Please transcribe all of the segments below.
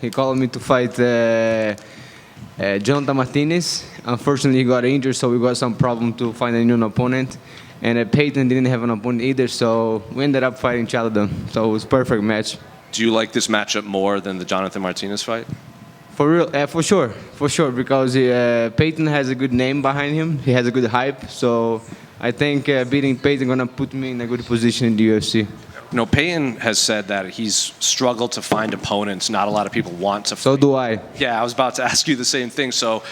He called me to fight Jonathan Martinez. Unfortunately, he got injured, so we got some problem to find a new opponent. And Payton didn't have an opponent either, so we ended up fighting Chaladon. So it was a perfect match. Do you like this matchup more than the Jonathan Martinez fight? For real, for sure, because Payton has a good name behind him. He has a good hype, so I think beating Payton gonna put me in a good position in the UFC. You know, Payton has said that he's struggled to find opponents. Not a lot of people want to fight. So do I. Yeah, I was about to ask you the same thing. So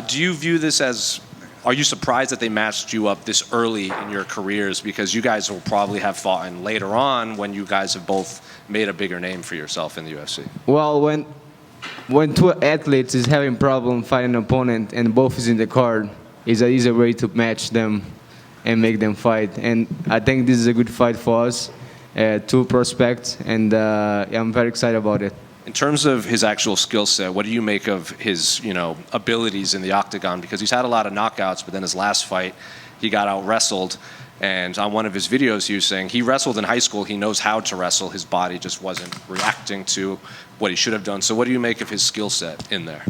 do you view this as, are you surprised that they matched you up this early in your careers? Because you guys will probably have fought in later on when you guys have both made a bigger name for yourself in the UFC. Well, when two athletes is having problem finding an opponent and both is in the card, is an easy way to match them and make them fight. And I think this is a good fight for us, two prospects, and I'm very excited about it. In terms of his actual skill set, what do you make of his, abilities in the octagon? Because he's had a lot of knockouts, but then his last fight, he got out wrestled. And on one of his videos, he was saying he wrestled in high school. He knows how to wrestle. His body just wasn't reacting to what he should have done. So what do you make of his skill set in there?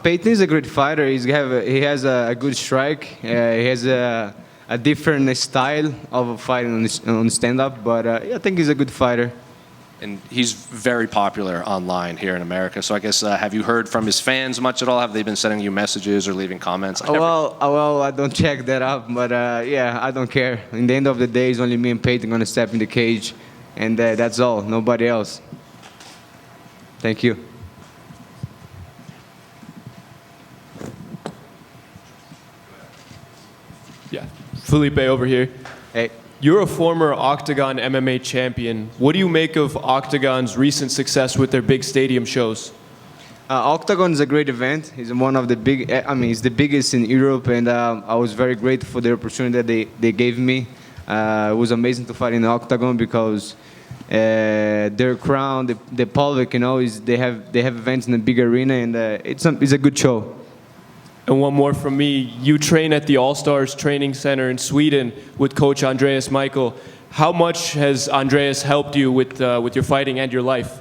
Payton is a great fighter. He has a good strike. He has a different style of fighting on stand-up. But I think he's a good fighter. And he's very popular online here in America. So I guess, have you heard from his fans much at all? Have they been sending you messages or leaving comments? Well, I don't check that up, but yeah, I don't care. In the end of the day, it's only me and Payton going to step in the cage, and that's all, nobody else. Thank you. Yeah, Felipe over here. Hey. You're a former Octagon MMA champion. What do you make of Octagon's recent success with their big stadium shows? Octagon is a great event. It's one of the it's the biggest in Europe, and I was very grateful for the opportunity that they gave me. It was amazing to fight in the Octagon because their crowd, the public, they have events in a big arena, and it's a good show. And one more from me. You train at the All-Stars Training Center in Sweden with Coach Andreas Michael. How much has Andreas helped you with your fighting and your life?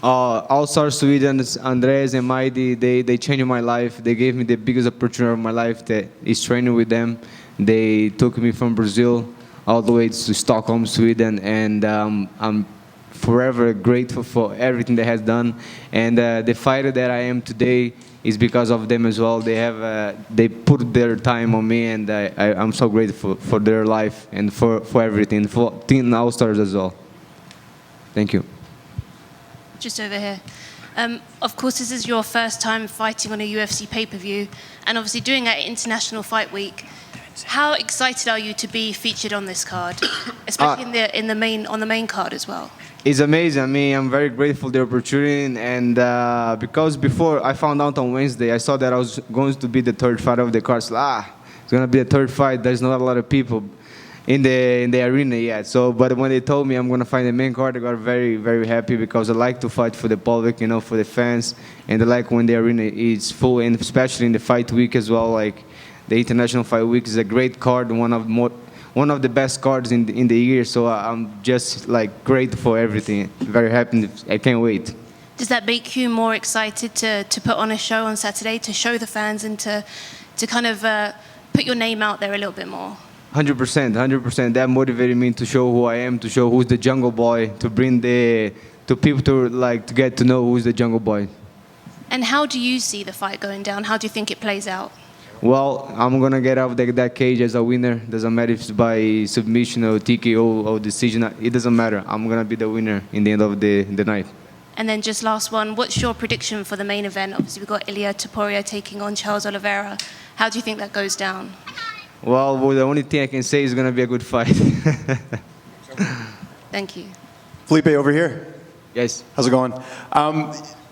All-Stars Sweden, Andreas and Maidi, they changed my life. They gave me the biggest opportunity of my life that is training with them. They took me from Brazil all the way to Stockholm, Sweden, and I'm forever grateful for everything they has done. And the fighter that I am today is because of them as well. They put their time on me, and I'm so grateful for their life and for everything, for Team All-Stars as well. Thank you. Just over here. Of course, this is your first time fighting on a UFC pay-per-view, and obviously doing it at International Fight Week. How excited are you to be featured on this card, especially on the main card as well? It's amazing. I mean, I'm very grateful for the opportunity, and because before I found out on Wednesday, I saw that I was going to be the third fighter of the card. So, it's going to be the third fight. There's not a lot of people in the arena yet. So, but when they told me I'm going to fight the main card, I got very, very happy because I like to fight for the public, for the fans, and I like when the arena is full, and especially in the fight week as well. Like the International Fight Week is a great card, one of the best cards in the year, so I'm just grateful for everything. Very happy. I can't wait. Does that make you more excited to put on a show on Saturday, to show the fans and to kind of put your name out there a little bit more? 100%. That motivated me to show who I am, to show who's the Jungle Boy, to bring to people to get to know who's the Jungle Boy. And how do you see the fight going down? How do you think it plays out? Well, I'm going to get out of that cage as a winner. Doesn't matter if it's by submission or TKO or decision. It doesn't matter. I'm going to be the winner in the end of the night. And then just last one, what's your prediction for the main event? Obviously, we've got Ilia Topuria taking on Charles Oliveira. How do you think that goes down? Well, the only thing I can say is going to be a good fight. Thank you. Felipe, over here. Yes. How's it going?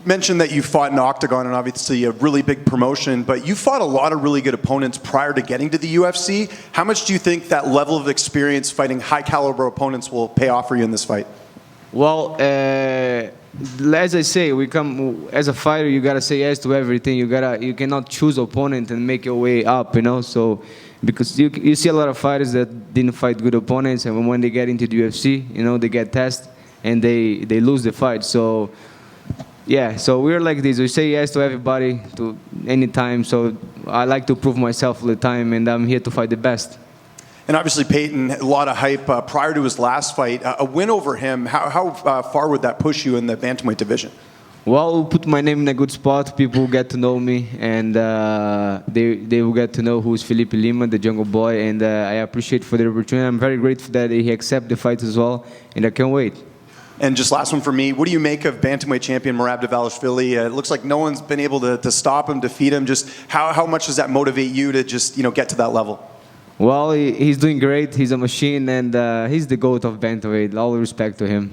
Mentioned that you fought in Octagon, and obviously a really big promotion, but you fought a lot of really good opponents prior to getting to the UFC. How much do you think that level of experience fighting high caliber opponents will pay off for you in this fight? Well, as I say, as a fighter, you gotta say yes to everything. You cannot choose opponent and make your way up, So because you see a lot of fighters that didn't fight good opponents, and when they get into the UFC, they get tested and they lose the fight. So Yeah, so we're like this. We say yes to everybody, to any time. So I like to prove myself all the time, and I'm here to fight the best. And obviously, Payton, a lot of hype prior to his last fight. A win over him, how far would that push you in the bantamweight division? Well, put my name in a good spot. People get to know me, and they will get to know who's Felipe Lima, the Jungle Boy. And I appreciate for the opportunity. I'm very grateful that he accepted the fight as well, and I can't wait. And just last one for me, what do you make of bantamweight champion Merab Dvalishvili? It looks like no one's been able to stop him, defeat him. Just how much does that motivate you to just get to that level? Well, he's doing great. He's a machine, and he's the GOAT of bantamweight. All respect to him.